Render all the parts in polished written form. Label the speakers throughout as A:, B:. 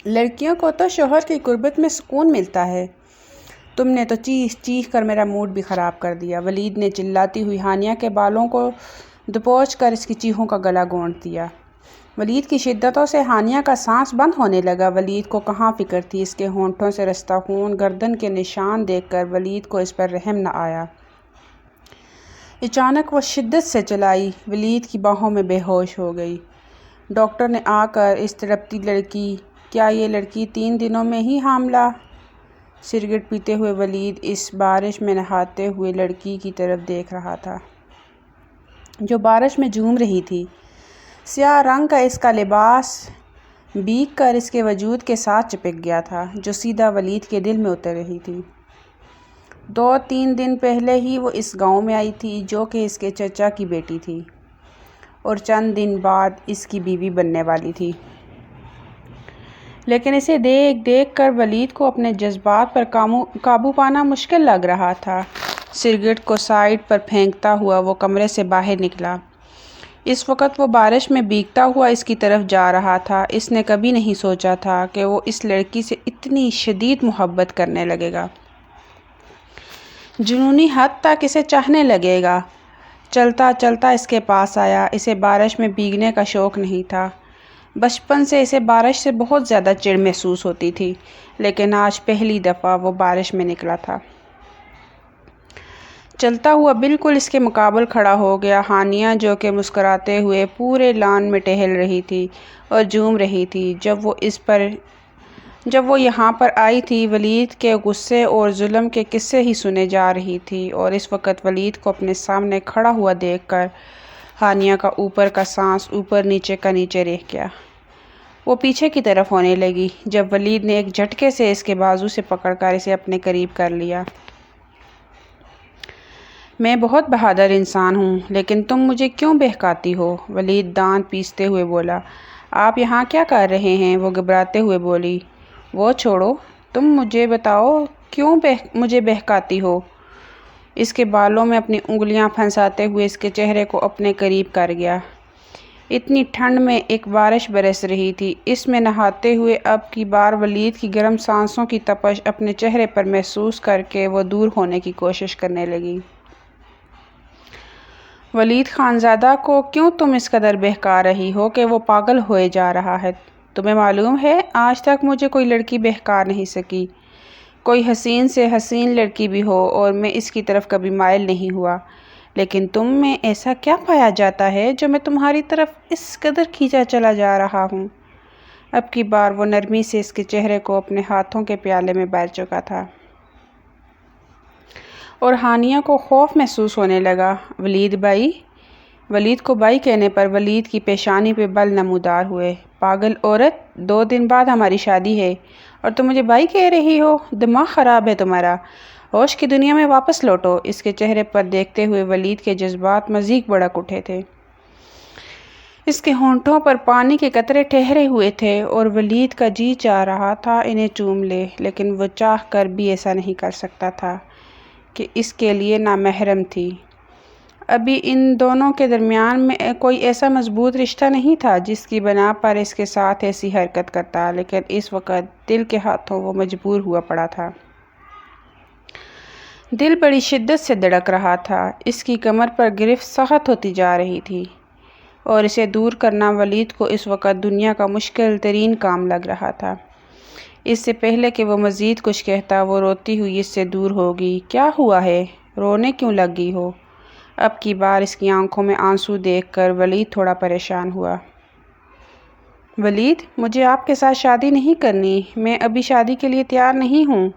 A: لڑکیوں کو تو شوہر کی قربت میں سکون ملتا ہے، تم نے تو چیخ چیخ کر میرا موڈ بھی خراب کر دیا۔ ولید نے چلاتی ہوئی ہانیہ کے بالوں کو دبوچ کر اس کی چیخوں کا گلا گھونٹ دیا۔ ولید کی شدتوں سے ہانیہ کا سانس بند ہونے لگا۔ ولید کو کہاں فکر تھی، اس کے ہونٹوں سے رستا خون، گردن کے نشان دیکھ کر ولید کو اس پر رحم نہ آیا۔ اچانک وہ شدت سے چلائی، ولید کی باہوں میں بے ہوش ہو گئی۔ ڈاکٹر نے آ کر اس تڑپتی لڑکی، کیا یہ لڑکی 3 دنوں میں ہی حاملہ؟ سگریٹ پیتے ہوئے ولید اس بارش میں نہاتے ہوئے لڑکی کی طرف دیکھ رہا تھا جو بارش میں جھوم رہی تھی۔ سیاہ رنگ کا اس کا لباس بھیگ کر اس کے وجود کے ساتھ چپک گیا تھا، جو سیدھا ولید کے دل میں اتر رہی تھی۔ 2-3 دن پہلے ہی وہ اس گاؤں میں آئی تھی، جو کہ اس کے چچا کی بیٹی تھی، اور چند دن بعد اس کی بیوی بننے والی تھی۔ لیکن اسے دیکھ دیکھ کر ولید کو اپنے جذبات پر قابو پانا مشکل لگ رہا تھا۔ سگریٹ کو سائیڈ پر پھینکتا ہوا وہ کمرے سے باہر نکلا۔ اس وقت وہ بارش میں بھیگتا ہوا اس کی طرف جا رہا تھا۔ اس نے کبھی نہیں سوچا تھا کہ وہ اس لڑکی سے اتنی شدید محبت کرنے لگے گا، جنونی حد تک اسے چاہنے لگے گا۔ چلتا چلتا اس کے پاس آیا۔ اسے بارش میں بھیگنے کا شوق نہیں تھا۔ بچپن سے اسے بارش سے بہت زیادہ چڑ محسوس ہوتی تھی، لیکن آج پہلی دفعہ وہ بارش میں نکلا تھا۔ چلتا ہوا بالکل اس کے مقابل کھڑا ہو گیا۔ ہانیہ، جو کہ مسکراتے ہوئے پورے لان میں ٹہل رہی تھی اور جھوم رہی تھی، جب وہ یہاں پر آئی تھی، ولید کے غصے اور ظلم کے قصے ہی سنے جا رہی تھی، اور اس وقت ولید کو اپنے سامنے کھڑا ہوا دیکھ کر ہانیہ کا اوپر کا سانس اوپر نیچے کا نیچے رہ گیا۔ وہ پیچھے کی طرف ہونے لگی، جب ولید نے ایک جھٹکے سے اس کے بازو سے پکڑ کر اسے اپنے قریب کر لیا۔ میں بہت بہادر انسان ہوں، لیکن تم مجھے کیوں بہکاتی ہو؟ ولید دانت پیستے ہوئے بولا۔ آپ یہاں کیا کر رہے ہیں؟ وہ گھبراتے ہوئے بولی۔ وہ چھوڑو، تم مجھے بتاؤ کیوں مجھے بہکاتی ہو؟ اس کے بالوں میں اپنی انگلیاں پھنساتے ہوئے اس کے چہرے کو اپنے قریب کر گیا۔ اتنی ٹھنڈ میں ایک بارش برس رہی تھی، اس میں نہاتے ہوئے اب کی بار ولید کی گرم سانسوں کی تپش اپنے چہرے پر محسوس کر کے وہ دور ہونے کی کوشش کرنے لگی۔ ولید خانزادہ کو کیوں تم اس قدر بہکا رہی ہو کہ وہ پاگل ہوئے جا رہا ہے؟ تمہیں معلوم ہے آج تک مجھے کوئی لڑکی بہکا نہیں سکی، کوئی حسین سے حسین لڑکی بھی ہو، اور میں اس کی طرف کبھی مائل نہیں ہوا، لیکن تم میں ایسا کیا پایا جاتا ہے جو میں تمہاری طرف اس قدر کھینچا چلا جا رہا ہوں؟ اب کی بار وہ نرمی سے اس کے چہرے کو اپنے ہاتھوں کے پیالے میں بھر چکا تھا، اور ہانیہ کو خوف محسوس ہونے لگا۔ ولید بھائی؟ ولید کو بھائی کہنے پر ولید کی پیشانی پہ بل نمودار ہوئے۔ پاگل عورت، 2 دن بعد ہماری شادی ہے اور تم مجھے بھائی کہہ رہی ہو؟ دماغ خراب ہے تمہارا، ہوش کی دنیا میں واپس لوٹو۔ اس کے چہرے پر دیکھتے ہوئے ولید کے جذبات مزید بھڑک اٹھے تھے۔ اس کے ہونٹوں پر پانی کے قطرے ٹھہرے ہوئے تھے، اور ولید کا جی چاہ رہا تھا انہیں چوم لے، لیکن وہ چاہ کر بھی ایسا نہیں کر سکتا تھا کہ اس کے لیے نامحرم تھی۔ ابھی ان دونوں کے درمیان میں کوئی ایسا مضبوط رشتہ نہیں تھا جس کی بنا پر اس کے ساتھ ایسی حرکت کرتا، لیکن اس وقت دل کے ہاتھوں وہ مجبور ہوا پڑا تھا۔ دل بڑی شدت سے دھڑک رہا تھا، اس کی کمر پر گرفت سخت ہوتی جا رہی تھی، اور اسے دور کرنا ولید کو اس وقت دنیا کا مشکل ترین کام لگ رہا تھا۔ اس سے پہلے کہ وہ مزید کچھ کہتا، وہ روتی ہوئی اس سے دور ہوگی۔ کیا ہوا ہے؟ رونے کیوں لگ گئی ہو؟ اب کی بار اس کی آنکھوں میں آنسو دیکھ کر ولید تھوڑا پریشان ہوا۔ ولید، مجھے آپ کے ساتھ شادی نہیں کرنی، میں ابھی شادی کے لیے تیار نہیں ہوں۔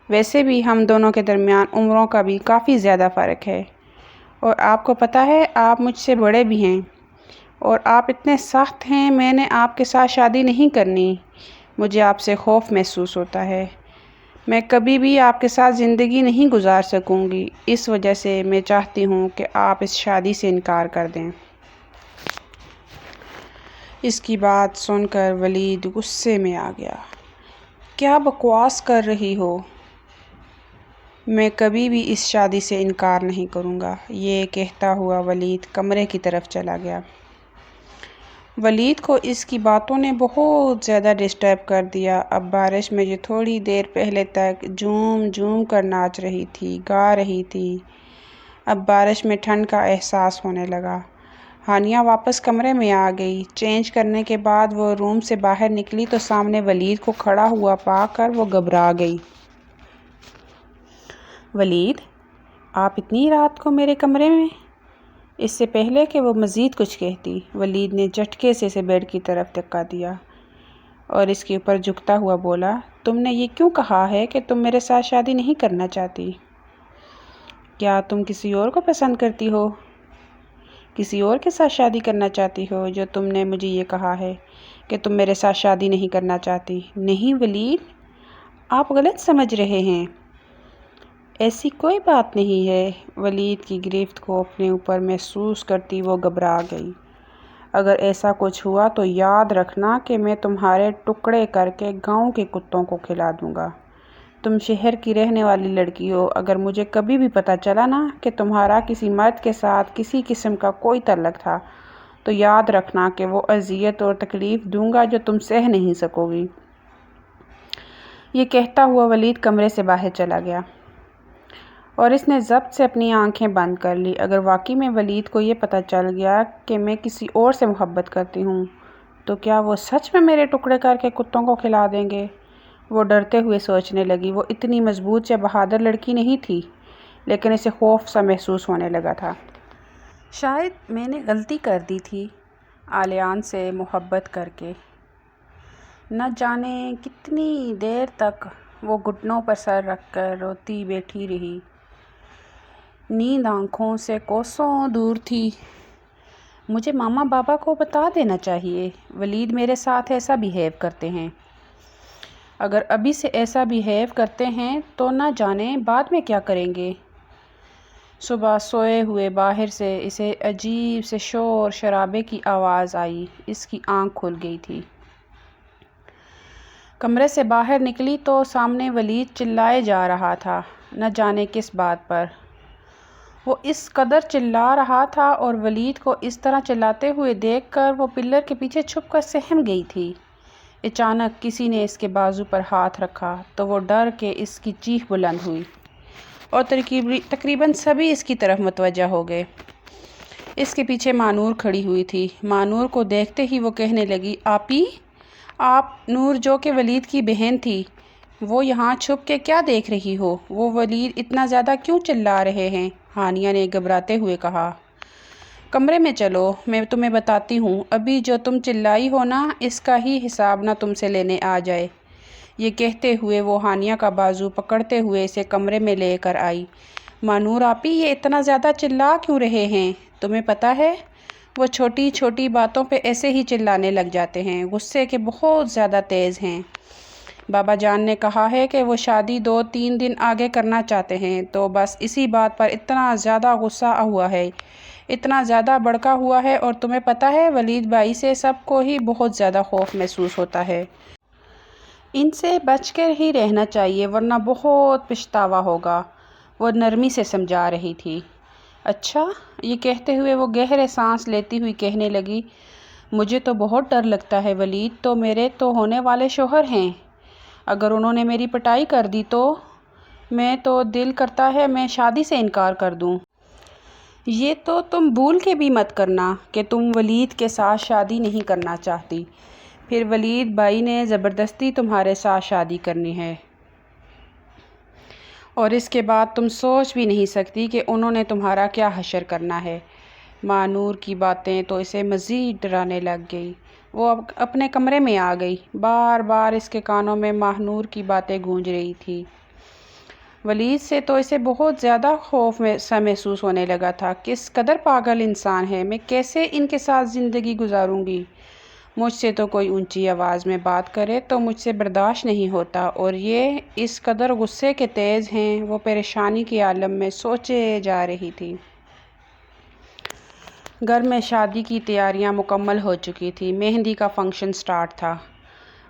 A: ویسے بھی ہم دونوں کے درمیان عمروں کا بھی کافی زیادہ فرق ہے، اور آپ کو پتہ ہے آپ مجھ سے بڑے بھی ہیں، اور آپ اتنے سخت ہیں۔ میں نے آپ کے ساتھ شادی نہیں کرنی، مجھے آپ سے خوف محسوس ہوتا ہے۔ میں کبھی بھی آپ کے ساتھ زندگی نہیں گزار سکوں گی، اس وجہ سے میں چاہتی ہوں کہ آپ اس شادی سے انکار کر دیں۔ اس کی بات سن کر ولید غصے میں آ گیا۔ کیا بکواس کر رہی ہو؟ میں کبھی بھی اس شادی سے انکار نہیں کروں گا، یہ کہتا ہوا ولید کمرے کی طرف چلا گیا۔ ولید کو اس کی باتوں نے بہت زیادہ ڈسٹرب کر دیا۔ اب بارش میں جو تھوڑی دیر پہلے تک جھوم جھوم کر ناچ رہی تھی، گا رہی تھی، اب بارش میں ٹھنڈ کا احساس ہونے لگا۔ ہانیہ واپس کمرے میں آ گئی۔ چینج کرنے کے بعد وہ روم سے باہر نکلی تو سامنے ولید کو کھڑا ہوا پا کر وہ گھبرا گئی۔ ولید، آپ اتنی رات کو میرے کمرے میں؟ اس سے پہلے کہ وہ مزید کچھ کہتی، ولید نے جھٹکے سے اسے بیڈ کی طرف دھکا دیا اور اس کے اوپر جھکتا ہوا بولا، تم نے یہ کیوں کہا ہے کہ تم میرے ساتھ شادی نہیں کرنا چاہتی؟ کیا تم کسی اور کو پسند کرتی ہو؟ کسی اور کے ساتھ شادی کرنا چاہتی ہو جو تم نے مجھے یہ کہا ہے کہ تم میرے ساتھ شادی نہیں کرنا چاہتی؟ نہیں ولید، آپ غلط سمجھ رہے ہیں، ایسی کوئی بات نہیں ہے۔ ولید کی گرفت کو اپنے اوپر محسوس کرتی وہ گھبرا گئی۔ اگر ایسا کچھ ہوا تو یاد رکھنا کہ میں تمہارے ٹکڑے کر کے گاؤں کے کتوں کو کھلا دوں گا۔ تم شہر کی رہنے والی لڑکی ہو، اگر مجھے کبھی بھی پتہ چلا نا کہ تمہارا کسی مرد کے ساتھ کسی قسم کا کوئی تعلق تھا تو یاد رکھنا کہ وہ اذیت اور تکلیف دوں گا جو تم سہ نہیں سکو گی۔ یہ کہتا ہوا ولید کمرے سے باہر چلا گیا اور اس نے ضبط سے اپنی آنکھیں بند کر لی۔ اگر واقعی میں ولید کو یہ پتہ چل گیا کہ میں کسی اور سے محبت کرتی ہوں تو کیا وہ سچ میں میرے ٹکڑے کر کے کتوں کو کھلا دیں گے؟ وہ ڈرتے ہوئے سوچنے لگی۔ وہ اتنی مضبوط یا بہادر لڑکی نہیں تھی، لیکن اسے خوف سا محسوس ہونے لگا تھا۔ شاید میں نے غلطی کر دی تھی علیان سے محبت کر کے۔ نہ جانے کتنی دیر تک وہ گھٹنوں پر سر رکھ کر روتی بیٹھی رہی۔ نیند آنکھوں سے کوسوں دور تھی۔ مجھے ماما بابا کو بتا دینا چاہیے، ولید میرے ساتھ ایسا بیہیو کرتے ہیں۔ اگر ابھی سے ایسا بیہیو کرتے ہیں تو نہ جانے بعد میں کیا کریں گے۔ صبح سوئے ہوئے باہر سے اسے عجیب سے شور شرابے کی آواز آئی۔ اس کی آنکھ کھل گئی تھی۔ کمرے سے باہر نکلی تو سامنے ولید چلائے جا رہا تھا، نہ جانے کس بات پر۔ وہ اس قدر چلا رہا تھا اور ولید کو اس طرح چلاتے ہوئے دیکھ کر وہ پلر کے پیچھے چھپ کر سہم گئی تھی۔ اچانک کسی نے اس کے بازو پر ہاتھ رکھا تو وہ ڈر کے اس کی چیخ بلند ہوئی اور تقریباً سبھی اس کی طرف متوجہ ہو گئے۔ اس کے پیچھے مانور کھڑی ہوئی تھی۔ مانور کو دیکھتے ہی وہ کہنے لگی، آپی! آپ نور جو کہ ولید کی بہن تھی، وہ یہاں چھپ کے کیا دیکھ رہی ہو؟ وہ ولید اتنا زیادہ کیوں چلا رہے ہیں؟ ہانیہ نے گھبراتے ہوئے کہا۔ کمرے میں چلو، میں تمہیں بتاتی ہوں، ابھی جو تم چلائی ہو نا، اس کا ہی حساب نہ تم سے لینے آ جائے۔ یہ کہتے ہوئے وہ ہانیہ کا بازو پکڑتے ہوئے اسے کمرے میں لے کر آئی۔ مانور آپی، یہ اتنا زیادہ چلا کیوں رہے ہیں؟ تمہیں پتہ ہے وہ چھوٹی چھوٹی باتوں پہ ایسے ہی چلانے لگ جاتے ہیں، غصے کے بہت زیادہ تیز ہیں۔ بابا جان نے کہا ہے کہ وہ شادی 2-3 دن آگے کرنا چاہتے ہیں، تو بس اسی بات پر اتنا زیادہ غصہ ہوا ہے، اتنا زیادہ بھڑکا ہوا ہے۔ اور تمہیں پتہ ہے ولید بھائی سے سب کو ہی بہت زیادہ خوف محسوس ہوتا ہے۔ ان سے بچ کر ہی رہنا چاہیے ورنہ بہت پچھتاوا ہوگا، وہ نرمی سے سمجھا رہی تھی۔ اچھا، یہ کہتے ہوئے وہ گہرے سانس لیتی ہوئی کہنے لگی، مجھے تو بہت ڈر لگتا ہے، ولید تو میرے تو ہونے والے شوہر ہیں، اگر انہوں نے میری پٹائی کر دی تو میں تو دل کرتا ہے میں شادی سے انکار کر دوں۔ یہ تو تم بھول کے بھی مت کرنا کہ تم ولید کے ساتھ شادی نہیں کرنا چاہتی، پھر ولید بھائی نے زبردستی تمہارے ساتھ شادی کرنی ہے، اور اس کے بعد تم سوچ بھی نہیں سکتی کہ انہوں نے تمہارا کیا حشر کرنا ہے۔ مانور کی باتیں تو اسے مزید ڈرانے لگ گئی۔ وہ اب اپنے کمرے میں آ گئی۔ بار بار اس کے کانوں میں مانور کی باتیں گونج رہی تھی۔ ولید سے تو اسے بہت زیادہ خوف سا محسوس ہونے لگا تھا۔ کس قدر پاگل انسان ہے، میں کیسے ان کے ساتھ زندگی گزاروں گی؟ مجھ سے تو کوئی اونچی آواز میں بات کرے تو مجھ سے برداشت نہیں ہوتا، اور یہ اس قدر غصے کے تیز ہیں۔ وہ پریشانی کے عالم میں سوچے جا رہی تھی۔ گھر میں شادی کی تیاریاں مکمل ہو چکی تھی۔ مہندی کا فنکشن سٹارٹ تھا۔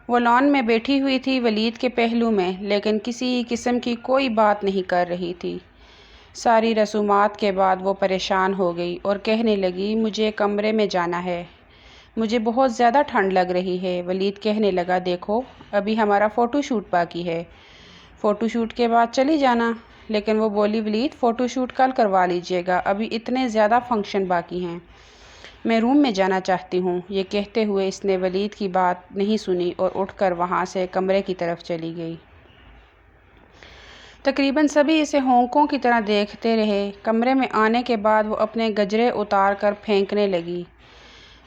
A: وہ لان میں بیٹھی ہوئی تھی ولید کے پہلو میں، لیکن کسی قسم کی کوئی بات نہیں کر رہی تھی۔ ساری رسومات کے بعد وہ پریشان ہو گئی اور کہنے لگی، مجھے کمرے میں جانا ہے، مجھے بہت زیادہ ٹھنڈ لگ رہی ہے۔ ولید کہنے لگا، دیکھو ابھی ہمارا فوٹو شوٹ باقی ہے، فوٹو شوٹ کے بعد چلی جانا۔ لیکن وہ بولی، ولید فوٹو شوٹ کل کروا لیجیے گا، ابھی اتنے زیادہ فنکشن باقی ہیں، میں روم میں جانا چاہتی ہوں۔ یہ کہتے ہوئے اس نے ولید کی بات نہیں سنی اور اٹھ کر وہاں سے کمرے کی طرف چلی گئی۔ تقریباً سبھی اسے ہونکوں کی طرح دیکھتے رہے۔ کمرے میں آنے کے بعد وہ اپنے گجرے اتار کر پھینکنے لگی۔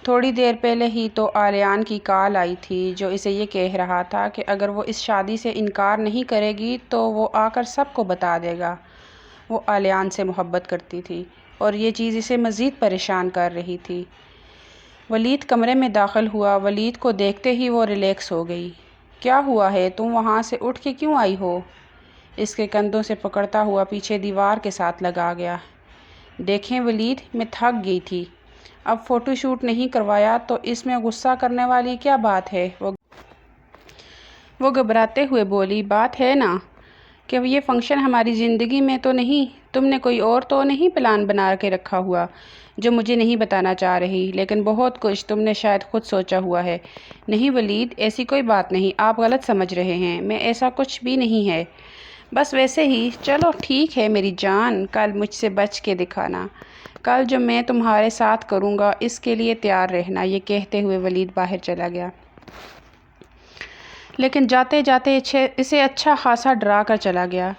A: تھوڑی دیر پہلے ہی تو آلیان کی کال آئی تھی جو اسے یہ کہہ رہا تھا کہ اگر وہ اس شادی سے انکار نہیں کرے گی تو وہ آ کر سب کو بتا دے گا۔ وہ آلیان سے محبت کرتی تھی اور یہ چیز اسے مزید پریشان کر رہی تھی۔ ولید کمرے میں داخل ہوا۔ ولید کو دیکھتے ہی وہ ریلیکس ہو گئی۔ کیا ہوا ہے؟ تم وہاں سے اٹھ کے کیوں آئی ہو؟ اس کے کندھوں سے پکڑتا ہوا پیچھے دیوار کے ساتھ لگا گیا۔ دیکھیں ولید، میں تھک گئی تھی، اب فوٹو شوٹ نہیں کروایا تو اس میں غصہ کرنے والی کیا بات ہے؟ وہ گھبراتے ہوئے بولی، بات ہے نا کہ یہ فنکشن ہماری زندگی میں تو نہیں، تم نے کوئی اور تو نہیں پلان بنا کے رکھا ہوا جو مجھے نہیں بتانا چاہ رہی، لیکن بہت کچھ تم نے شاید خود سوچا ہوا ہے۔ نہیں ولید، ایسی کوئی بات نہیں، آپ غلط سمجھ رہے ہیں، میں ایسا کچھ بھی نہیں ہے، بس ویسے ہی۔ چلو ٹھیک ہے میری جان، کل مجھ سے بچ کے دکھانا، کل جو میں تمہارے ساتھ کروں گا اس کے لیے تیار رہنا۔ یہ کہتے ہوئے ولید باہر چلا گیا، لیکن جاتے جاتے اسے اچھا خاصا ڈرا کر چلا گیا۔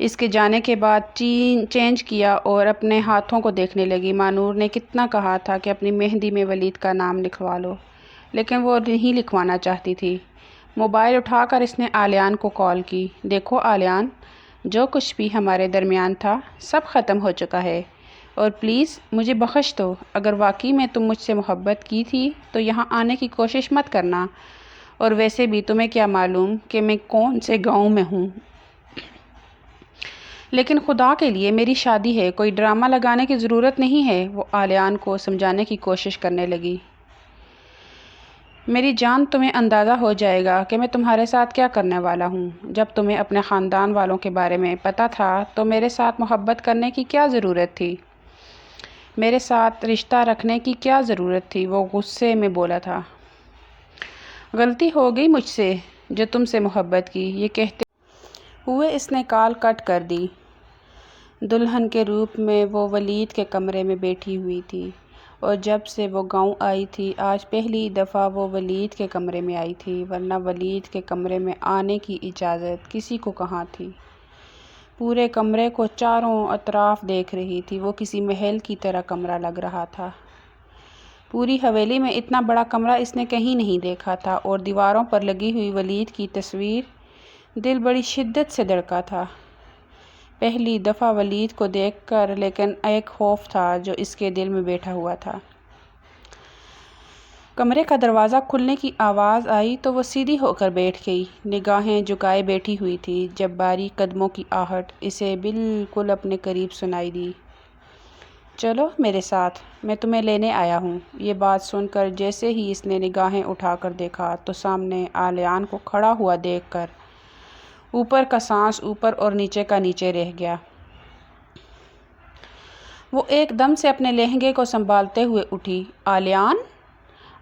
A: اس کے جانے کے بعد چینج کیا اور اپنے ہاتھوں کو دیکھنے لگی۔ مانور نے کتنا کہا تھا کہ اپنی مہندی میں ولید کا نام لکھوا لو، لیکن وہ نہیں لکھوانا چاہتی تھی۔ موبائل اٹھا کر اس نے آلیان کو کال کی۔ دیکھو آلیان، جو کچھ بھی ہمارے درمیان تھا سب ختم ہو چکا ہے، اور پلیز مجھے بخش دو۔ اگر واقعی میں تم مجھ سے محبت کی تھی تو یہاں آنے کی کوشش مت کرنا، اور ویسے بھی تمہیں کیا معلوم کہ میں کون سے گاؤں میں ہوں۔ لیکن خدا کے لیے میری شادی ہے، کوئی ڈرامہ لگانے کی ضرورت نہیں ہے۔ وہ آلیان کو سمجھانے کی کوشش کرنے لگی۔ میری جان، تمہیں اندازہ ہو جائے گا کہ میں تمہارے ساتھ کیا کرنے والا ہوں۔ جب تمہیں اپنے خاندان والوں کے بارے میں پتہ تھا تو میرے ساتھ محبت کرنے کی کیا ضرورت تھی؟ میرے ساتھ رشتہ رکھنے کی کیا ضرورت تھی؟ وہ غصے میں بولا تھا۔ غلطی ہو گئی مجھ سے جو تم سے محبت کی۔ یہ کہتے ہوئے اس نے کال کٹ کر دی۔ دلہن کے روپ میں وہ ولید کے کمرے میں بیٹھی ہوئی تھی، اور جب سے وہ گاؤں آئی تھی آج پہلی دفعہ وہ ولید کے کمرے میں آئی تھی، ورنہ ولید کے کمرے میں آنے کی اجازت کسی کو کہاں تھی۔ پورے کمرے کو چاروں اطراف دیکھ رہی تھی، وہ کسی محل کی طرح کمرہ لگ رہا تھا۔ پوری حویلی میں اتنا بڑا کمرہ اس نے کہیں نہیں دیکھا تھا، اور دیواروں پر لگی ہوئی ولید کی تصویر دل بڑی شدت سے دھڑکا تھا۔ پہلی دفعہ ولید کو دیکھ کر، لیکن ایک خوف تھا جو اس کے دل میں بیٹھا ہوا تھا۔ کمرے کا دروازہ کھلنے کی آواز آئی تو وہ سیدھی ہو کر بیٹھ گئی، نگاہیں جھکائے بیٹھی ہوئی تھی، جب باریک قدموں کی آہٹ اسے بالکل اپنے قریب سنائی دی۔ چلو میرے ساتھ، میں تمہیں لینے آیا ہوں۔ یہ بات سن کر جیسے ہی اس نے نگاہیں اٹھا کر دیکھا تو سامنے آلیان کو کھڑا ہوا دیکھ کر اوپر کا سانس اوپر اور نیچے کا نیچے رہ گیا۔ وہ ایک دم سے اپنے لہنگے کو سنبھالتے ہوئے اٹھی۔ آلیان،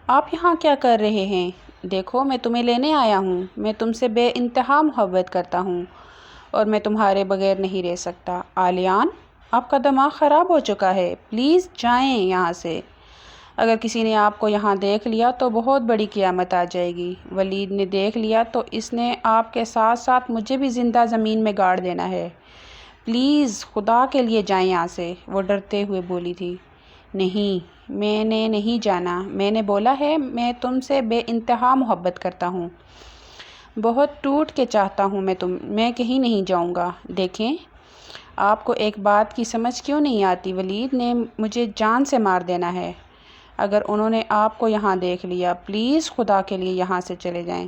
A: آپ یہاں کیا کر رہے ہیں؟ دیکھو میں تمہیں لینے آیا ہوں، میں تم سے بے انتہا محبت کرتا ہوں اور میں تمہارے بغیر نہیں رہ سکتا۔ آلیان، آپ کا دماغ خراب ہو چکا ہے، پلیز جائیں یہاں سے۔ اگر کسی نے آپ کو یہاں دیکھ لیا تو بہت بڑی قیامت آ جائے گی۔ ولید نے دیکھ لیا تو اس نے آپ کے ساتھ ساتھ مجھے بھی زندہ زمین میں گاڑ دینا ہے، پلیز خدا کے لیے جائیں یہاں سے۔ وہ ڈرتے ہوئے بولی تھی۔ نہیں، میں نے نہیں جانا، میں نے بولا ہے میں تم سے بے انتہا محبت کرتا ہوں، بہت ٹوٹ کے چاہتا ہوں میں کہیں نہیں جاؤں گا۔ دیکھیں، آپ کو ایک بات کی سمجھ کیوں نہیں آتی؟ ولید نے مجھے جان سے مار دینا ہے اگر انہوں نے آپ کو یہاں دیکھ لیا، پلیز خدا کے لیے یہاں سے چلے جائیں۔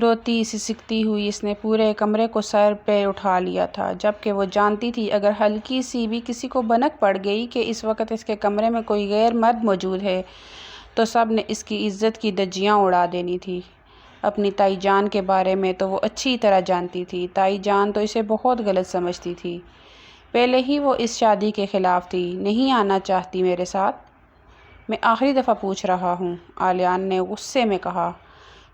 A: روتی سسکتی ہوئی اس نے پورے کمرے کو سر پہ اٹھا لیا تھا، جبکہ وہ جانتی تھی اگر ہلکی سی بھی کسی کو بھنک پڑ گئی کہ اس وقت اس کے کمرے میں کوئی غیر مرد موجود ہے تو سب نے اس کی عزت کی دھجیاں اڑا دینی تھی۔ اپنی تائی جان کے بارے میں تو وہ اچھی طرح جانتی تھی، تائی جان تو اسے بہت غلط سمجھتی تھی، پہلے ہی وہ اس شادی کے خلاف تھی۔ نہیں آنا چاہتی میرے ساتھ؟ میں آخری دفعہ پوچھ رہا ہوں، آلیان نے غصے میں کہا۔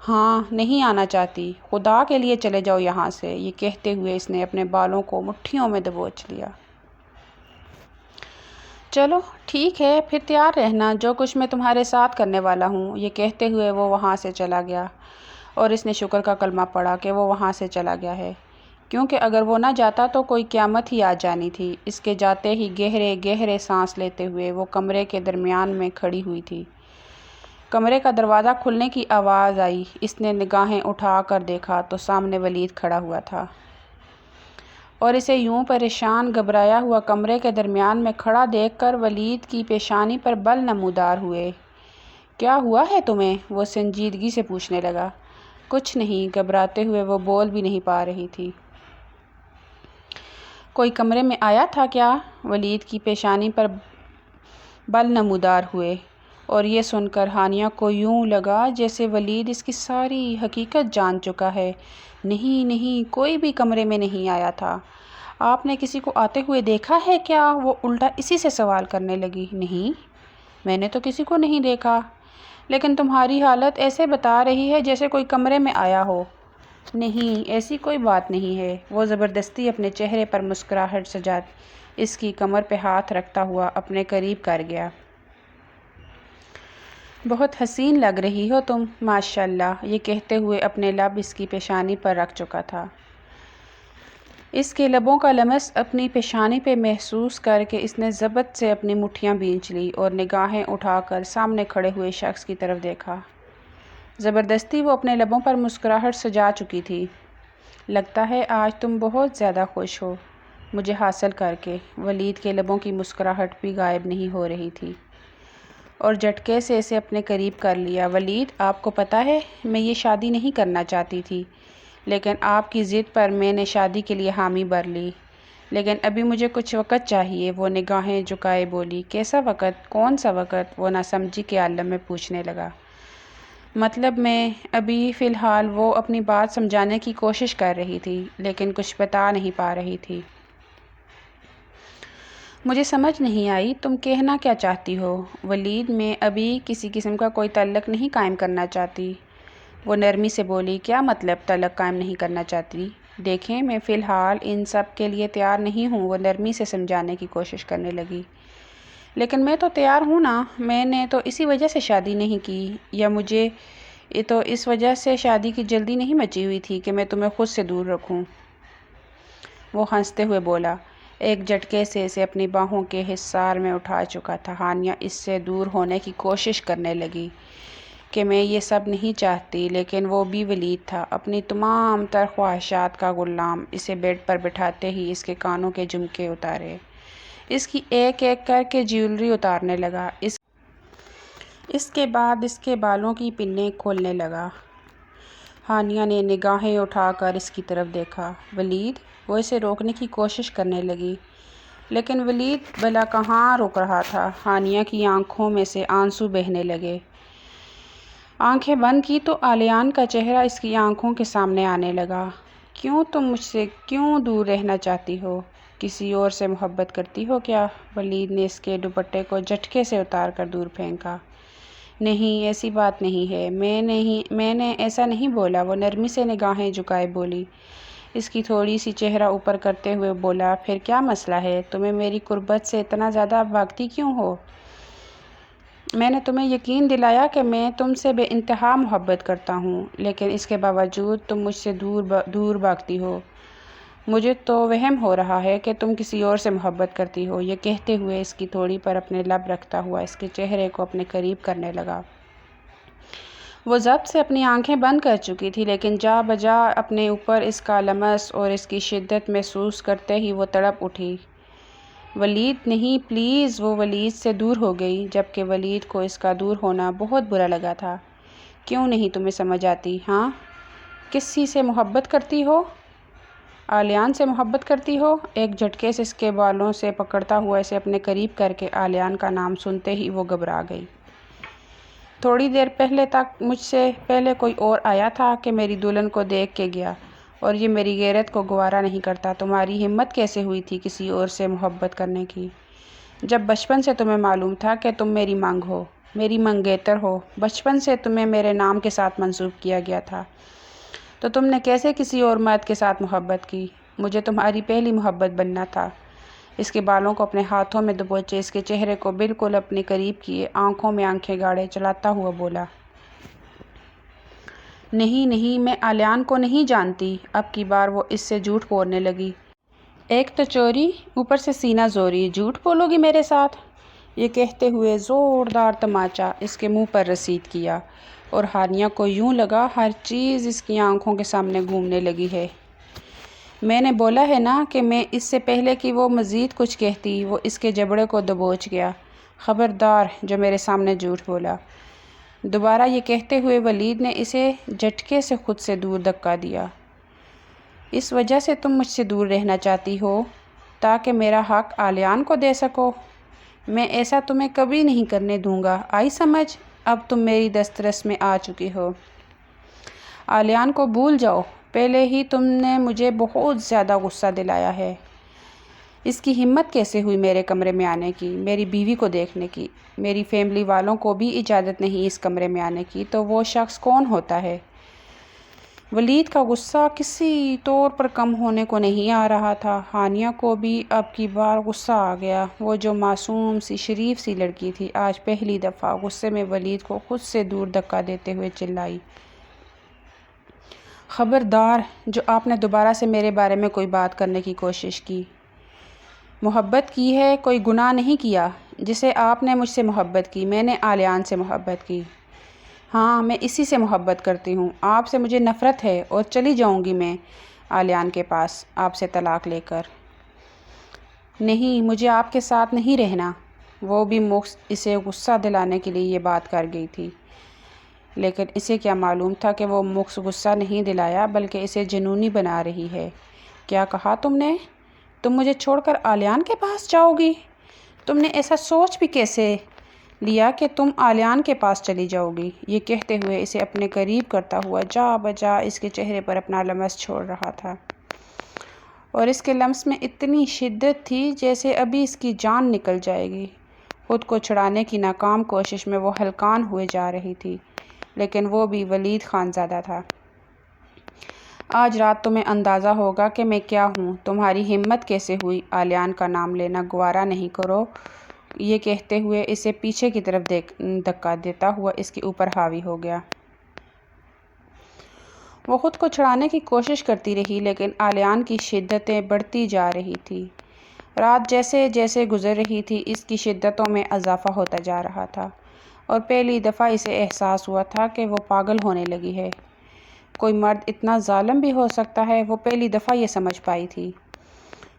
A: ہاں، نہیں آنا چاہتی، خدا کے لیے چلے جاؤ یہاں سے۔ یہ کہتے ہوئے اس نے اپنے بالوں کو مٹھیوں میں دبوچ لیا۔ چلو ٹھیک ہے، پھر تیار رہنا، جو کچھ میں تمہارے ساتھ کرنے والا ہوں۔ یہ کہتے ہوئے وہ وہاں سے چلا گیا، اور اس نے شکر کا کلمہ پڑھا کہ وہ وہاں سے چلا گیا ہے، کیونکہ اگر وہ نہ جاتا تو کوئی قیامت ہی آ جانی تھی۔ اس کے جاتے ہی گہرے گہرے سانس لیتے ہوئے وہ کمرے کے درمیان میں کھڑی ہوئی تھی۔ کمرے کا دروازہ کھلنے کی آواز آئی۔ اس نے نگاہیں اٹھا کر دیکھا تو سامنے ولید کھڑا ہوا تھا، اور اسے یوں پریشان گھبرایا ہوا کمرے کے درمیان میں کھڑا دیکھ کر ولید کی پیشانی پر بل نمودار ہوئے۔ کیا ہوا ہے تمہیں؟ وہ سنجیدگی سے پوچھنے لگا۔ کچھ نہیں، گھبراتے ہوئے وہ بول بھی نہیں پا رہی تھی۔ کوئی کمرے میں آیا تھا کیا؟ ولید کی پیشانی پر بل نمودار ہوئے، اور یہ سن کر ہانیہ کو یوں لگا جیسے ولید اس کی ساری حقیقت جان چکا ہے۔ نہیں نہیں، کوئی بھی کمرے میں نہیں آیا تھا۔ آپ نے کسی کو آتے ہوئے دیکھا ہے کیا؟ وہ الٹا اسی سے سوال کرنے لگی۔ نہیں، میں نے تو کسی کو نہیں دیکھا، لیکن تمہاری حالت ایسے بتا رہی ہے جیسے کوئی کمرے میں آیا ہو۔ نہیں، ایسی کوئی بات نہیں ہے۔ وہ زبردستی اپنے چہرے پر مسکراہٹ سجا اس کی کمر پہ ہاتھ رکھتا ہوا اپنے قریب کر گیا۔ بہت حسین لگ رہی ہو تم، ماشاء اللہ۔ یہ کہتے ہوئے اپنے لب اس کی پیشانی پر رکھ چکا تھا۔ اس کے لبوں کا لمس اپنی پیشانی پہ محسوس کر کے اس نے ضبط سے اپنی مٹھیاں بھینچ لی اور نگاہیں اٹھا کر سامنے کھڑے ہوئے شخص کی طرف دیکھا۔ زبردستی وہ اپنے لبوں پر مسکراہٹ سجا چکی تھی۔ لگتا ہے آج تم بہت زیادہ خوش ہو مجھے حاصل کر کے۔ ولید کے لبوں کی مسکراہٹ بھی غائب نہیں ہو رہی تھی، اور جھٹکے سے اسے اپنے قریب کر لیا۔ ولید، آپ کو پتہ ہے میں یہ شادی نہیں کرنا چاہتی تھی، لیکن آپ کی ضد پر میں نے شادی کے لیے حامی بھر لی۔ لیکن ابھی مجھے کچھ وقت چاہیے۔ وہ نگاہیں جھکائے بولی۔ کیسا وقت؟ کون سا وقت؟ وہ ناسمجھی کے عالم میں پوچھنے لگا۔ مطلب میں ابھی فی الحال وہ اپنی بات سمجھانے کی کوشش کر رہی تھی، لیکن کچھ بتا نہیں پا رہی تھی۔ مجھے سمجھ نہیں آئی تم کہنا کیا چاہتی ہو؟ ولید، میں ابھی کسی قسم کا کوئی تعلق نہیں قائم کرنا چاہتی۔ وہ نرمی سے بولی۔ کیا مطلب تعلق قائم نہیں کرنا چاہتی؟ دیکھیں، میں فی الحال ان سب کے لیے تیار نہیں ہوں۔ وہ نرمی سے سمجھانے کی کوشش کرنے لگی۔ لیکن میں تو تیار ہوں نا، میں نے تو اسی وجہ سے شادی نہیں کی، یا مجھے تو اس وجہ سے شادی کی جلدی نہیں مچی ہوئی تھی کہ میں تمہیں خود سے دور رکھوں۔ وہ ہنستے ہوئے بولا، ایک جھٹکے سے اسے اپنی باہوں کے حصار میں اٹھا چکا تھا۔ ہانیہ اس سے دور ہونے کی کوشش کرنے لگی کہ میں یہ سب نہیں چاہتی، لیکن وہ بھی ولید تھا، اپنی تمام تر خواہشات کا غلام۔ اسے بیڈ پر بٹھاتے ہی اس کے کانوں کے جھمکے اتارے، اس کی ایک ایک کر کے جیولری اتارنے لگا، اس کے بعد اس کے بالوں کی پنیں کھولنے لگا۔ ہانیہ نے نگاہیں اٹھا کر اس کی طرف دیکھا۔ ولید؟ وہ اسے روکنے کی کوشش کرنے لگی، لیکن ولید بھلا کہاں رک رہا تھا۔ ہانیہ کی آنکھوں میں سے آنسو بہنے لگے۔ آنکھیں بند کی تو آلیان کا چہرہ اس کی آنکھوں کے سامنے آنے لگا۔ کیوں تم مجھ سے کیوں دور رہنا چاہتی ہو؟ کسی اور سے محبت کرتی ہو کیا؟ ولید نے اس کے دوپٹے کو جھٹکے سے اتار کر دور پھینکا۔ نہیں، ایسی بات نہیں ہے، میں نے ایسا نہیں بولا۔ وہ نرمی سے نگاہیں جھکائے بولی۔ اس کی تھوڑی سی چہرہ اوپر کرتے ہوئے بولا، پھر کیا مسئلہ ہے؟ تمہیں میری قربت سے اتنا زیادہ بھاگتی کیوں ہو؟ میں نے تمہیں یقین دلایا کہ میں تم سے بے انتہا محبت کرتا ہوں، لیکن اس کے باوجود تم مجھ سے دور بھاگتی ہو۔ مجھے تو وہم ہو رہا ہے کہ تم کسی اور سے محبت کرتی ہو۔ یہ کہتے ہوئے اس کی تھوڑی پر اپنے لب رکھتا ہوا اس کے چہرے کو اپنے قریب کرنے لگا۔ وہ ضبط سے اپنی آنکھیں بند کر چکی تھی، لیکن جا بجا اپنے اوپر اس کا لمس اور اس کی شدت محسوس کرتے ہی وہ تڑپ اٹھی۔ ولید نہیں، پلیز۔ وہ ولید سے دور ہو گئی، جبکہ ولید کو اس کا دور ہونا بہت برا لگا تھا۔ کیوں نہیں تمہیں سمجھ آتی؟ ہاں، کسی سے محبت کرتی ہو؟ آلیان سے محبت کرتی ہو؟ ایک جھٹکے سے اس کے بالوں سے پکڑتا ہوا اسے اپنے قریب کر کے آلیان کا نام سنتے ہی وہ گھبرا گئی۔ تھوڑی دیر پہلے تک مجھ سے پہلے کوئی اور آیا تھا کہ میری دلہن کو دیکھ کے گیا، اور یہ میری غیرت کو گوارا نہیں کرتا۔ تمہاری ہمت کیسے ہوئی تھی کسی اور سے محبت کرنے کی، جب بچپن سے تمہیں معلوم تھا کہ تم میری مانگ ہو؟ میری منگیتر ہو، بچپن سے تمہیں میرے نام کے ساتھ منسوب کیا گیا تھا، تو تم نے کیسے کسی اور مرد کے ساتھ محبت کی؟ مجھے تمہاری پہلی محبت بننا تھا۔ اس کے بالوں کو اپنے ہاتھوں میں دبوچے، اس کے چہرے کو بالکل اپنے قریب کیے، آنکھوں میں آنکھیں گاڑے چلاتا ہوا بولا، نہیں نہیں، میں آلیان کو نہیں جانتی۔ اب کی بار وہ اس سے جھوٹ بولنے لگی۔ ایک تو چوری، اوپر سے سینہ زوری، جھوٹ بولو گی میرے ساتھ؟ یہ کہتے ہوئے زوردار تماچا اس کے منہ پر رسید کیا، اور ہانیہ کو یوں لگا ہر چیز اس کی آنکھوں کے سامنے گھومنے لگی ہے۔ میں نے بولا ہے نا کہ میں اس سے پہلے کہ وہ مزید کچھ کہتی وہ اس کے جبڑے کو دبوچ گیا۔ خبردار جو میرے سامنے جھوٹ بولا۔ دوبارہ یہ کہتے ہوئے ولید نے اسے جھٹکے سے خود سے دور دھکا دیا۔ اس وجہ سے تم مجھ سے دور رہنا چاہتی ہو تاکہ میرا حق آلیان کو دے سکو؟ میں ایسا تمہیں کبھی نہیں کرنے دوں گا، آئی سمجھ؟ اب تم میری دسترس میں آ چکی ہو۔ آلیان کو بھول جاؤ، پہلے ہی تم نے مجھے بہت زیادہ غصہ دلایا ہے۔ اس کی ہمت کیسے ہوئی میرے کمرے میں آنے کی، میری بیوی کو دیکھنے کی؟ میری فیملی والوں کو بھی اجازت نہیں اس کمرے میں آنے کی، تو وہ شخص کون ہوتا ہے؟ ولید کا غصہ کسی طور پر کم ہونے کو نہیں آ رہا تھا۔ ہانیہ کو بھی اب کی بار غصہ آ گیا۔ وہ جو معصوم سی شریف سی لڑکی تھی، آج پہلی دفعہ غصے میں ولید کو خود سے دور دھکا دیتے ہوئے چلائی، خبردار جو آپ نے دوبارہ سے میرے بارے میں کوئی بات کرنے کی کوشش کی۔ محبت کی ہے، کوئی گناہ نہیں کیا جسے آپ نے مجھ سے محبت کی۔ میں نے آلیان سے محبت کی۔ ہاں، میں اسی سے محبت کرتی ہوں۔ آپ سے مجھے نفرت ہے اور چلی جاؤں گی میں آلیان کے پاس آپ سے طلاق لے کر۔ نہیں، مجھے آپ کے ساتھ نہیں رہنا۔ وہ بھی مخص اسے غصہ دلانے کے لیے یہ بات کر گئی تھی، لیکن اسے کیا معلوم تھا کہ وہ مخص غصہ نہیں دلایا بلکہ اسے جنونی بنا رہی ہے۔ کیا کہا تم نے؟ تم مجھے چھوڑ کر آلیان کے پاس جاؤ گی؟ تم نے ایسا سوچ بھی کیسے لیا کہ تم آلیان کے پاس چلی جاؤ گی؟ یہ کہتے ہوئے اسے اپنے قریب کرتا ہوا جا بجا اس کے چہرے پر اپنا لمس چھوڑ رہا تھا، اور اس کے لمس میں اتنی شدت تھی جیسے ابھی اس کی جان نکل جائے گی۔ خود کو چھڑانے کی ناکام کوشش میں وہ ہلکان ہوئے جا رہی تھی، لیکن وہ بھی ولید خانزادہ تھا۔ آج رات تمہیں اندازہ ہوگا کہ میں کیا ہوں، تمہاری ہمت کیسے ہوئی آلیان کا نام لینا، گوارا نہیں کرو۔ یہ کہتے ہوئے اسے پیچھے کی طرف دھکا دیتا ہوا اس کے اوپر حاوی ہو گیا۔ وہ خود کو چھڑانے کی کوشش کرتی رہی، لیکن آلیان کی شدتیں بڑھتی جا رہی تھی۔ رات جیسے جیسے گزر رہی تھی اس کی شدتوں میں اضافہ ہوتا جا رہا تھا، اور پہلی دفعہ اسے احساس ہوا تھا کہ وہ پاگل ہونے لگی ہے۔ کوئی مرد اتنا ظالم بھی ہو سکتا ہے، وہ پہلی دفعہ یہ سمجھ پائی تھی۔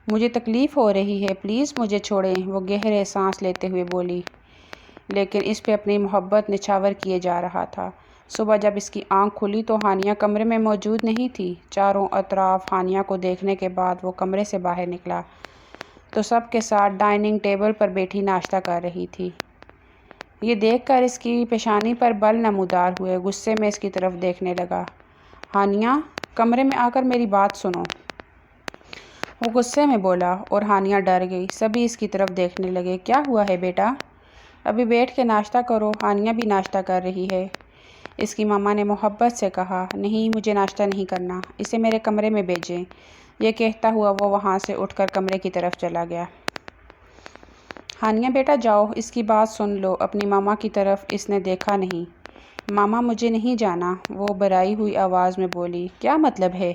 A: مجھے تکلیف ہو رہی ہے، پلیز مجھے چھوڑیں، وہ گہرے سانس لیتے ہوئے بولی، لیکن اس پہ اپنی محبت نچھاور کیے جا رہا تھا۔ صبح جب اس کی آنکھ کھلی تو ہانیہ کمرے میں موجود نہیں تھی۔ چاروں اطراف ہانیہ کو دیکھنے کے بعد وہ کمرے سے باہر نکلا تو سب کے ساتھ ڈائننگ ٹیبل پر بیٹھی ناشتہ کر رہی تھی۔ یہ دیکھ کر اس کی پیشانی پر بل نمودار ہوئے، غصے میں اس کی طرف دیکھنے لگا۔ ہانیہ، کمرے میں آ کر میری بات سنو، وہ غصے میں بولا، اور ہانیہ ڈر گئی۔ سبھی اس کی طرف دیکھنے لگے۔ کیا ہوا ہے بیٹا؟ ابھی بیٹھ کے ناشتہ کرو، ہانیہ بھی ناشتہ کر رہی ہے، اس کی ماما نے محبت سے کہا۔ نہیں، مجھے ناشتہ نہیں کرنا، اسے میرے کمرے میں بھیجیں۔ یہ کہتا ہوا وہ وہاں سے اٹھ کر کمرے کی طرف چلا گیا۔ ہانیہ بیٹا جاؤ، اس کی بات سن لو۔ اپنی ماما کی طرف اس نے دیکھا نہیں۔ ماما مجھے نہیں جانا، وہ بھرائی ہوئی آواز میں بولی۔ کیا مطلب ہے؟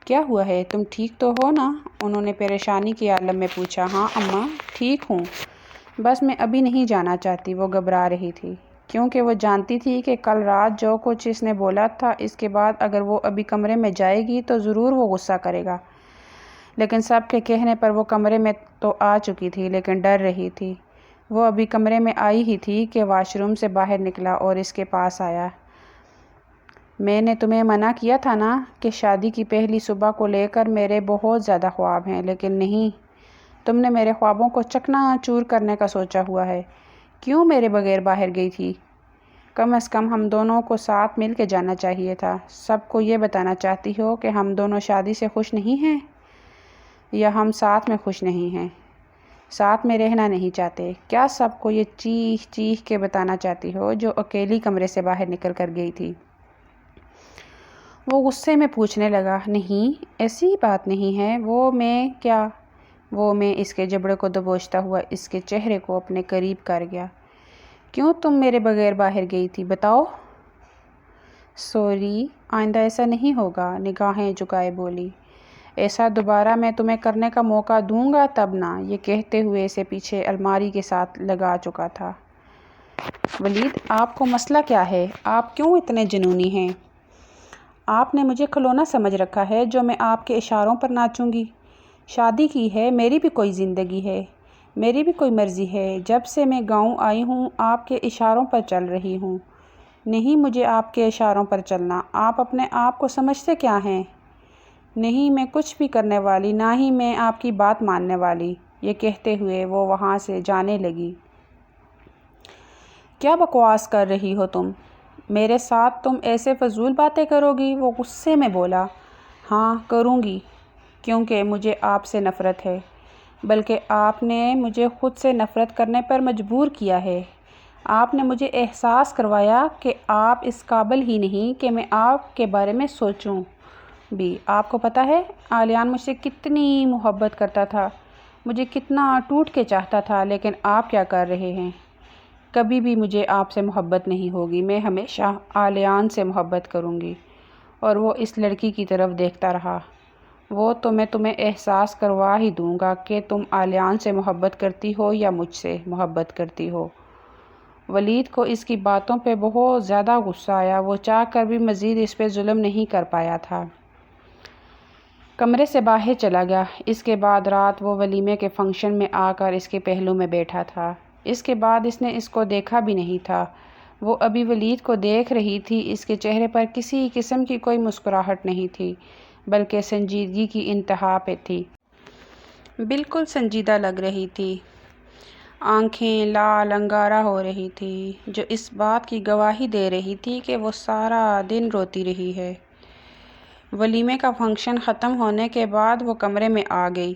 A: کیا ہوا ہے؟ تم ٹھیک تو ہو نا؟ انہوں نے پریشانی کے عالم میں پوچھا۔ ہاں اماں، ٹھیک ہوں، بس میں ابھی نہیں جانا چاہتی۔ وہ گھبرا رہی تھی کیونکہ وہ جانتی تھی کہ کل رات جو کچھ اس نے بولا تھا، اس کے بعد اگر وہ ابھی کمرے میں جائے گی تو ضرور وہ غصہ کرے گا۔ لیکن سب کے کہنے پر وہ کمرے میں تو آ چکی تھی، لیکن ڈر رہی تھی۔ وہ ابھی کمرے میں آئی ہی تھی کہ واش روم سے باہر نکلا اور اس کے پاس آیا۔ میں نے تمہیں منع کیا تھا نا کہ شادی کی پہلی صبح کو لے کر میرے بہت زیادہ خواب ہیں، لیکن نہیں، تم نے میرے خوابوں کو چکنا چور کرنے کا سوچا ہوا ہے۔ کیوں میرے بغیر باہر گئی تھی؟ کم از کم ہم دونوں کو ساتھ مل کے جانا چاہیے تھا۔ سب کو یہ بتانا چاہتی ہو کہ ہم دونوں شادی سے خوش نہیں ہیں، یا ہم ساتھ میں خوش نہیں ہیں؟ ساتھ میں رہنا نہیں چاہتے؟ کیا سب کو یہ چیخ چیخ کے بتانا چاہتی ہو جو اکیلی کمرے سے باہر نکل کر گئی تھی؟ وہ غصے میں پوچھنے لگا۔ نہیں، ایسی بات نہیں ہے۔ وہ میں اس کے جبڑے کو دبوچتا ہوا اس کے چہرے کو اپنے قریب کر گیا۔ کیوں تم میرے بغیر باہر گئی تھی؟ بتاؤ۔ سوری، آئندہ ایسا نہیں ہوگا، نگاہیں جھکائے بولی۔ ایسا دوبارہ میں تمہیں کرنے کا موقع دوں گا تب نہ، یہ کہتے ہوئے اسے پیچھے الماری کے ساتھ لگا چکا تھا۔ ولید، آپ کو مسئلہ کیا ہے؟ آپ کیوں اتنے جنونی ہیں؟ آپ نے مجھے کھلونا سمجھ رکھا ہے جو میں آپ کے اشاروں پر ناچوں گی؟ شادی کی ہے، میری بھی کوئی زندگی ہے، میری بھی کوئی مرضی ہے۔ جب سے میں گاؤں آئی ہوں آپ کے اشاروں پر چل رہی ہوں۔ نہیں مجھے آپ کے اشاروں پر چلنا۔ آپ اپنے آپ کو سمجھتے کیا ہیں؟ نہیں میں کچھ بھی کرنے والی، نہ ہی میں آپ کی بات ماننے والی۔ یہ کہتے ہوئے وہ وہاں سے جانے لگی۔ کیا بکواس کر رہی ہو تم؟ میرے ساتھ تم ایسے فضول باتیں کرو گی؟ وہ غصے میں بولا۔ ہاں کروں گی، کیونکہ مجھے آپ سے نفرت ہے، بلکہ آپ نے مجھے خود سے نفرت کرنے پر مجبور کیا ہے۔ آپ نے مجھے احساس کروایا کہ آپ اس قابل ہی نہیں کہ میں آپ کے بارے میں سوچوں بھی۔ آپ کو پتہ ہے آلیان مجھ سے کتنی محبت کرتا تھا، مجھے کتنا ٹوٹ کے چاہتا تھا، لیکن آپ کیا کر رہے ہیں؟ کبھی بھی مجھے آپ سے محبت نہیں ہوگی، میں ہمیشہ آلیان سے محبت کروں گی۔ اور وہ اس لڑکی کی طرف دیکھتا رہا۔ وہ تو میں تمہیں احساس کروا ہی دوں گا کہ تم آلیان سے محبت کرتی ہو یا مجھ سے محبت کرتی ہو۔ ولید کو اس کی باتوں پہ بہت زیادہ غصہ آیا۔ وہ چاہ کر بھی مزید اس پہ ظلم نہیں کر پایا تھا۔ کمرے سے باہر چلا گیا۔ اس کے بعد رات وہ ولیمے کے فنکشن میں آ کر اس کے پہلو میں بیٹھا تھا۔ اس کے بعد اس نے اس کو دیکھا بھی نہیں تھا۔ وہ ابھی ولید کو دیکھ رہی تھی۔ اس کے چہرے پر کسی قسم کی کوئی مسکراہٹ نہیں تھی، بلکہ سنجیدگی کی انتہا پہ تھی۔ بالکل سنجیدہ لگ رہی تھی۔ آنکھیں لال انگارہ ہو رہی تھیں، جو اس بات کی گواہی دے رہی تھی کہ وہ سارا دن روتی رہی ہے۔ ولیمے کا فنکشن ختم ہونے کے بعد وہ کمرے میں آ گئی۔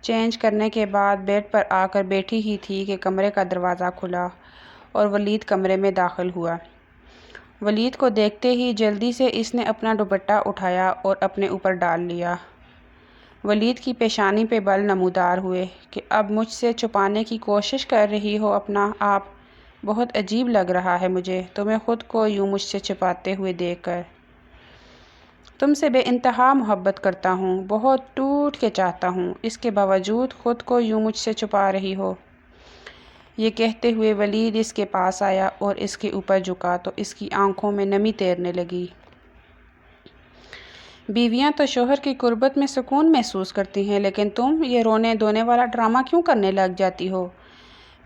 A: چینج کرنے کے بعد بیڈ پر آ کر بیٹھی ہی تھی کہ کمرے کا دروازہ کھلا اور ولید کمرے میں داخل ہوا۔ ولید کو دیکھتے ہی جلدی سے اس نے اپنا دوپٹہ اٹھایا اور اپنے اوپر ڈال لیا۔ ولید کی پیشانی پہ بل نمودار ہوئے کہ اب مجھ سے چھپانے کی کوشش کر رہی ہو اپنا آپ۔ بہت عجیب لگ رہا ہے مجھے تمہیں خود کو یوں مجھ سے چھپاتے ہوئے دیکھ کر۔ تم سے بے انتہا محبت کرتا ہوں، بہت ٹوٹ کے چاہتا ہوں، اس کے باوجود خود کو یوں مجھ سے چھپا رہی ہو۔ یہ کہتے ہوئے ولید اس کے پاس آیا اور اس کے اوپر جھکا تو اس کی آنکھوں میں نمی تیرنے لگی۔ بیویاں تو شوہر کی قربت میں سکون محسوس کرتی ہیں، لیکن تم یہ رونے دھونے والا ڈرامہ کیوں کرنے لگ جاتی ہو؟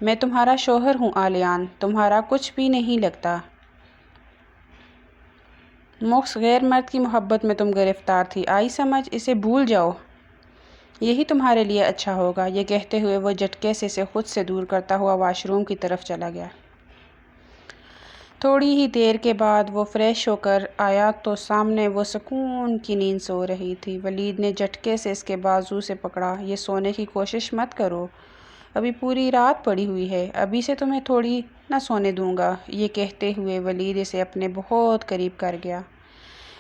A: میں تمہارا شوہر ہوں آلیان، تمہارا کچھ بھی نہیں لگتا۔ مخص غیر مرد کی محبت میں تم گرفتار تھی، آئی سمجھ؟ اسے بھول جاؤ، یہی تمہارے لیے اچھا ہوگا۔ یہ کہتے ہوئے وہ جھٹکے سے اسے خود سے دور کرتا ہوا واش روم کی طرف چلا گیا۔ تھوڑی ہی دیر کے بعد وہ فریش ہو کر آیا تو سامنے وہ سکون کی نیند سو رہی تھی۔ ولید نے جھٹکے سے اس کے بازو سے پکڑا۔ یہ سونے کی کوشش مت کرو، ابھی پوری رات پڑی ہوئی ہے، ابھی سے تمہیں تھوڑی نہ سونے دوں گا۔ یہ کہتے ہوئے ولید اسے اپنے بہت قریب کر گیا۔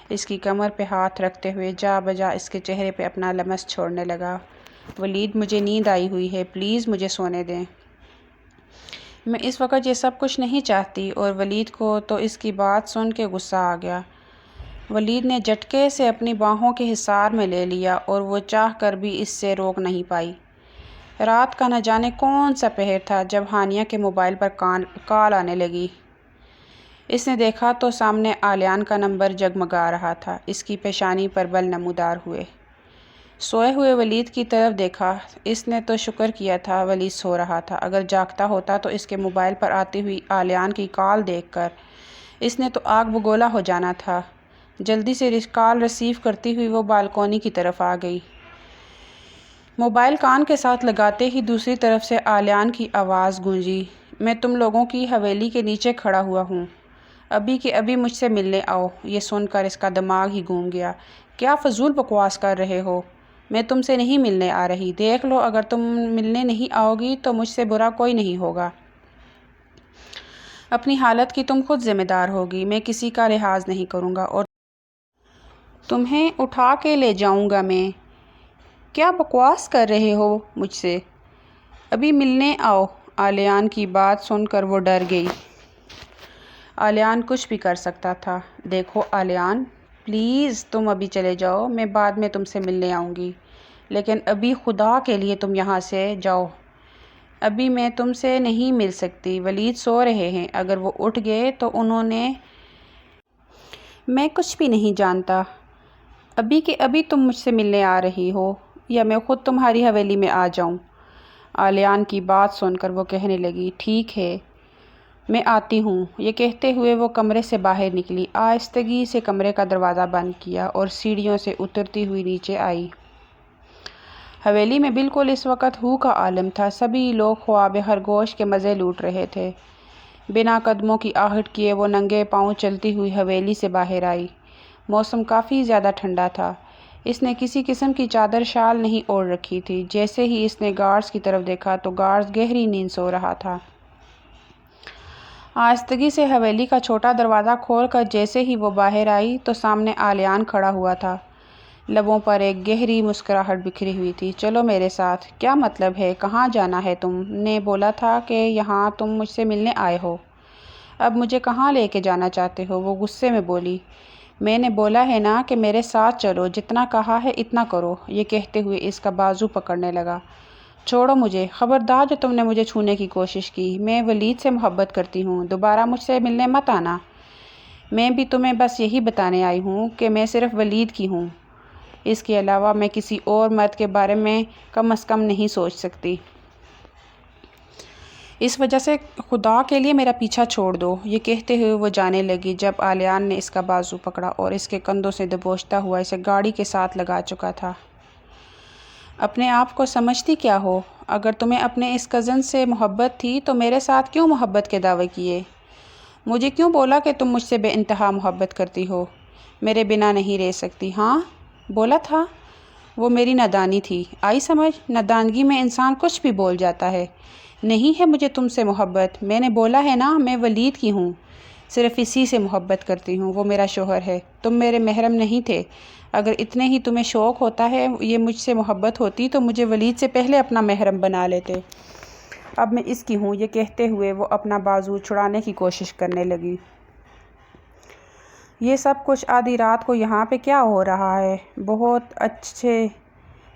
A: اس کی کمر پہ ہاتھ رکھتے ہوئے جا بجا اس کے چہرے پہ اپنا لمس چھوڑنے لگا۔ ولید مجھے نیند آئی ہوئی ہے، پلیز مجھے سونے دیں۔ میں اس وقت یہ سب کچھ نہیں چاہتی۔ اور ولید کو تو اس کی بات سن کے غصہ آ گیا۔ ولید نے جھٹکے سے اپنی باہوں کے حصار میں لے لیا اور وہ چاہ کر بھی اس سے روک نہیں پائی۔ رات کا نہ جانے کون سا پہر تھا جب ہانیہ کے موبائل پر کال آنے لگی۔ اس نے دیکھا تو سامنے آلیان کا نمبر جگمگا رہا تھا۔ اس کی پیشانی پر بل نمودار ہوئے۔ سوئے ہوئے ولید کی طرف دیکھا۔ اس نے تو شکر کیا تھا ولید سو رہا تھا، اگر جاگتا ہوتا تو اس کے موبائل پر آتی ہوئی آلیان کی کال دیکھ کر اس نے تو آگ بگولا ہو جانا تھا۔ جلدی سے کال ریسیو کرتی ہوئی وہ بالکونی کی طرف آ گئی۔ موبائل کان کے ساتھ لگاتے ہی دوسری طرف سے آلیان کی آواز گونجی۔ میں تم لوگوں کی حویلی کے نیچے کھڑا ہوا ہوں، ابھی کہ ابھی مجھ سے ملنے آؤ۔ یہ سن کر اس کا دماغ ہی گھوم گیا۔ کیا فضول بکواس کر رہے ہو؟ میں تم سے نہیں ملنے آ رہی، دیکھ لو اگر تم ملنے نہیں آؤ گی تو مجھ سے برا کوئی نہیں ہوگا۔ اپنی حالت کی تم خود ذمہ دار ہوگی، میں کسی کا لحاظ نہیں کروں گا اور تمہیں اٹھا کے لے جاؤں گا میں۔ کیا بکواس کر رہے ہو مجھ سے؟ ابھی ملنے آؤ۔ آلیان کی بات سن کر وہ ڈر گئی۔ آلیان کچھ بھی کر سکتا تھا۔ دیکھو آلیان، پلیز تم ابھی چلے جاؤ، میں بعد میں تم سے ملنے آؤں گی، لیکن ابھی خدا کے لیے تم یہاں سے جاؤ۔ ابھی میں تم سے نہیں مل سکتی، ولید سو رہے ہیں، اگر وہ اٹھ گئے تو انہوں نے… میں کچھ بھی نہیں جانتا۔ ابھی کہ ابھی تم مجھ سے ملنے آ رہی ہو یا میں خود تمہاری حویلی میں آ جاؤں؟ آلیان کی بات سن کر وہ کہنے لگی، ٹھیک ہے، میں آتی ہوں۔ یہ کہتے ہوئے وہ کمرے سے باہر نکلی، آہستگی سے کمرے کا دروازہ بند کیا اور سیڑھیوں سے اترتی ہوئی نیچے آئی۔ حویلی میں بالکل اس وقت ہو کا عالم تھا، سبھی لوگ خواب خرگوش کے مزے لوٹ رہے تھے۔ بنا قدموں کی آہٹ کیے وہ ننگے پاؤں چلتی ہوئی حویلی سے باہر آئی۔ موسم کافی زیادہ ٹھنڈا تھا۔ اس نے کسی قسم کی چادر شال نہیں اوڑھ رکھی تھی۔ جیسے ہی اس نے گارڈز کی طرف دیکھا تو گارڈز گہری نیند سو رہا تھا۔ آہستگی سے حویلی کا چھوٹا دروازہ کھول کر جیسے ہی وہ باہر آئی تو سامنے آلیان کھڑا ہوا تھا۔ لبوں پر ایک گہری مسکراہٹ بکھری ہوئی تھی۔ چلو میرے ساتھ۔ کیا مطلب ہے؟ کہاں جانا ہے؟ تم نے بولا تھا کہ یہاں تم مجھ سے ملنے آئے ہو، اب مجھے کہاں لے کے جانا چاہتے ہو؟ وہ غصے میں بولی۔ میں نے بولا ہے نا کہ میرے ساتھ چلو، جتنا کہا ہے اتنا کرو۔ یہ کہتے ہوئے اس کا بازو پکڑنے لگا۔ چھوڑو مجھے، خبردار جو تم نے مجھے چھونے کی کوشش کی۔ میں ولید سے محبت کرتی ہوں، دوبارہ مجھ سے ملنے مت آنا۔ میں بھی تمہیں بس یہی بتانے آئی ہوں کہ میں صرف ولید کی ہوں، اس کے علاوہ میں کسی اور مرد کے بارے میں کم از کم نہیں سوچ سکتی۔ اس وجہ سے خدا کے لیے میرا پیچھا چھوڑ دو۔ یہ کہتے ہوئے وہ جانے لگی جب آلیان نے اس کا بازو پکڑا اور اس کے کندھوں سے دبوچتا ہوا اسے گاڑی کے ساتھ لگا چکا تھا۔ اپنے آپ کو سمجھتی کیا ہو؟ اگر تمہیں اپنے اس کزن سے محبت تھی تو میرے ساتھ کیوں محبت کے دعوے کیے؟ مجھے کیوں بولا کہ تم مجھ سے بے انتہا محبت کرتی ہو، میرے بنا نہیں رہ سکتی؟ ہاں بولا تھا۔ وہ میری نادانی تھی، آئی سمجھ؟ نادانگی میں انسان کچھ بھی بول جاتا ہے۔ نہیں ہے مجھے تم سے محبت، میں نے بولا ہے نا میں ولید کی ہوں، صرف اسی سے محبت کرتی ہوں، وہ میرا شوہر ہے۔ تم میرے محرم نہیں تھے، اگر اتنے ہی تمہیں شوق ہوتا ہے یہ مجھ سے محبت ہوتی تو مجھے ولید سے پہلے اپنا محرم بنا لیتے۔ اب میں اس کی ہوں۔ یہ کہتے ہوئے وہ اپنا بازو چھڑانے کی کوشش کرنے لگی۔ یہ سب کچھ آدھی رات کو یہاں پہ کیا ہو رہا ہے؟ بہت اچھے۔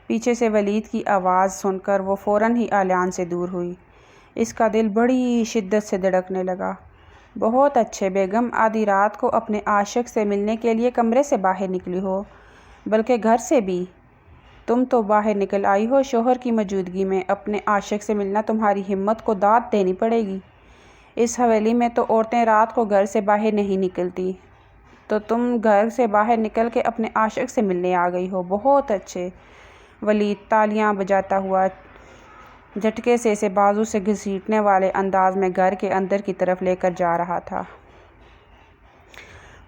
A: پیچھے سے ولید کی آواز سن کر وہ فوراً ہی آلیان سے دور ہوئی۔ اس کا دل بڑی شدت سے دھڑکنے لگا۔ بہت اچھے بیگم، آدھی رات کو اپنے عاشق سے ملنے کے لیے کمرے سے باہر نکلی ہو، بلکہ گھر سے بھی۔ تم تو باہر نکل آئی ہو شوہر کی موجودگی میں، اپنے عاشق سے ملنا تمہاری ہمت کو داد دینی پڑے گی۔ اس حویلی میں تو عورتیں رات کو گھر سے باہر نہیں نکلتی، تو تم گھر سے باہر نکل کے اپنے عاشق سے ملنے آ گئی ہو۔ بہت اچھے۔ ولید تالیاں بجاتا ہوا جھٹکے سے اسے بازو سے گھسیٹنے والے انداز میں گھر کے اندر کی طرف لے کر جا رہا تھا۔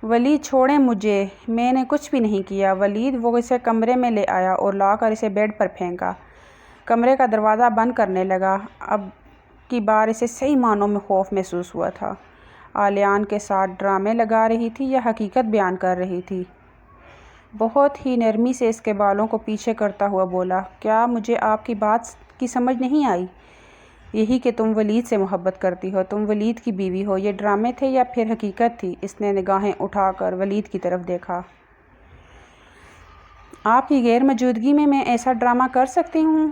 A: ولید چھوڑیں مجھے، میں نے کچھ بھی نہیں کیا۔ ولید وہ اسے کمرے میں لے آیا اور لا کر اسے بیڈ پر پھینکا، کمرے کا دروازہ بند کرنے لگا۔ اب کی بار اسے صحیح معنوں میں خوف محسوس ہوا تھا۔ آلیان کے ساتھ ڈرامے لگا رہی تھی یا حقیقت بیان کر رہی تھی؟ بہت ہی نرمی سے اس کے بالوں کو پیچھے کرتا ہوا بولا، کیا مجھے آپ کی بات کی سمجھ نہیں آئی؟ یہی کہ تم ولید سے محبت کرتی ہو، تم ولید کی بیوی ہو، یہ ڈرامے تھے یا پھر حقیقت تھی؟ اس نے نگاہیں اٹھا کر ولید کی طرف دیکھا۔ آپ کی غیر موجودگی میں میں ایسا ڈرامہ کر سکتی ہوں؟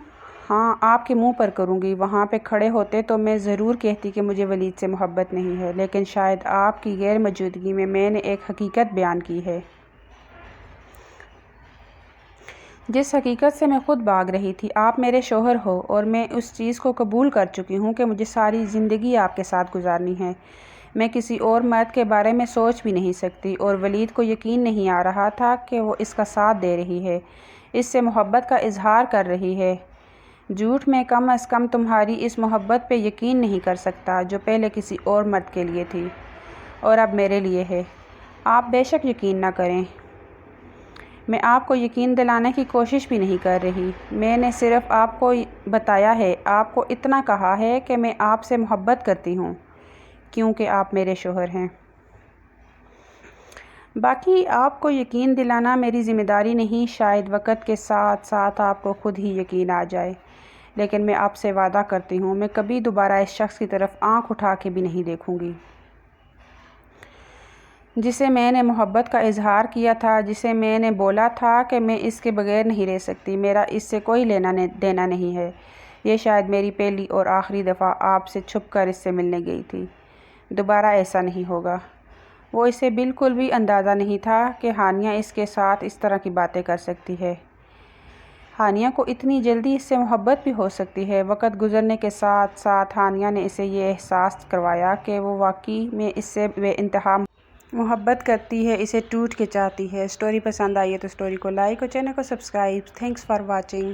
A: ہاں، آپ کے منہ پر کروں گی۔ وہاں پہ کھڑے ہوتے تو میں ضرور کہتی کہ مجھے ولید سے محبت نہیں ہے، لیکن شاید آپ کی غیر موجودگی میں میں نے ایک حقیقت بیان کی ہے، جس حقیقت سے میں خود بھاگ رہی تھی۔ آپ میرے شوہر ہو اور میں اس چیز کو قبول کر چکی ہوں کہ مجھے ساری زندگی آپ کے ساتھ گزارنی ہے۔ میں کسی اور مرد کے بارے میں سوچ بھی نہیں سکتی، اور ولید کو یقین نہیں آ رہا تھا کہ وہ اس کا ساتھ دے رہی ہے، اس سے محبت کا اظہار کر رہی ہے۔ جھوٹ میں کم از کم تمہاری اس محبت پہ یقین نہیں کر سکتا جو پہلے کسی اور مرد کے لیے تھی اور اب میرے لیے ہے۔ آپ بے شک یقین نہ کریں، میں آپ کو یقین دلانے کی کوشش بھی نہیں کر رہی، میں نے صرف آپ کو بتایا ہے، آپ کو اتنا کہا ہے کہ میں آپ سے محبت کرتی ہوں کیونکہ آپ میرے شوہر ہیں۔ باقی آپ کو یقین دلانا میری ذمہ داری نہیں، شاید وقت کے ساتھ ساتھ آپ کو خود ہی یقین آ جائے، لیکن میں آپ سے وعدہ کرتی ہوں میں کبھی دوبارہ اس شخص کی طرف آنکھ اٹھا کے بھی نہیں دیکھوں گی جسے میں نے محبت کا اظہار کیا تھا، جسے میں نے بولا تھا کہ میں اس کے بغیر نہیں رہ سکتی، میرا اس سے کوئی لینا دینا نہیں ہے۔ یہ شاید میری پہلی اور آخری دفعہ آپ سے چھپ کر اس سے ملنے گئی تھی، دوبارہ ایسا نہیں ہوگا۔ وہ اسے بالکل بھی اندازہ نہیں تھا کہ ہانیہ اس کے ساتھ اس طرح کی باتیں کر سکتی ہے، ہانیہ کو اتنی جلدی اس سے محبت بھی ہو سکتی ہے۔ وقت گزرنے کے ساتھ ساتھ ہانیہ نے اسے یہ احساس کروایا کہ وہ واقعی میں اس سے بے انتہا محبت کرتی ہے، اسے ٹوٹ کے چاہتی ہے۔ اسٹوری پسند آئی ہے تو اسٹوری کو لائک اور چینل کو سبسکرائب۔ Thanks for watching.